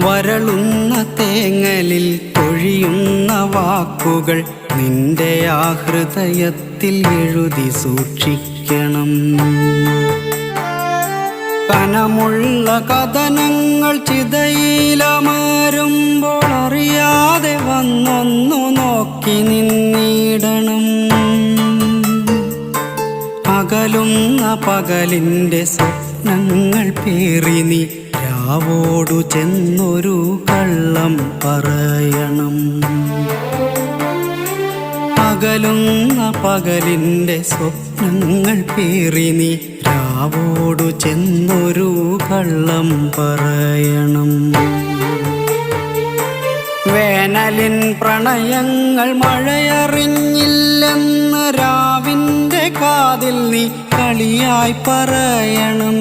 വരളുന്ന തേങ്ങലിൽ പൊഴിയുന്ന വാക്കുകൾ നിന്റെ ആ ഹൃദയത്തിൽ എഴുതി സൂക്ഷിക്കണം. കനമുള്ള കഥനങ്ങൾ ചിതയിലമരുമ്പോൾ അറിയാതെ വന്നൊന്നു നോക്കി നിന്നിടണം. അകലുന്ന പകലിൻ്റെ സ്വപ്നങ്ങൾ പേറി നീ രാവോടു ചെന്നൊരു കള്ളം പറയണം. അകലുന്ന പകലിൻ്റെ സ്വപ്നങ്ങൾ പേറി നീ രാവോടു ചെന്നൊരു കള്ളം പറയണം. വേനലിൻ പ്രണയങ്ങൾ മഴയറിഞ്ഞില്ലെന്ന് രാവിൻ്റെ കാതിൽ നീ കളിയായി പറയണം.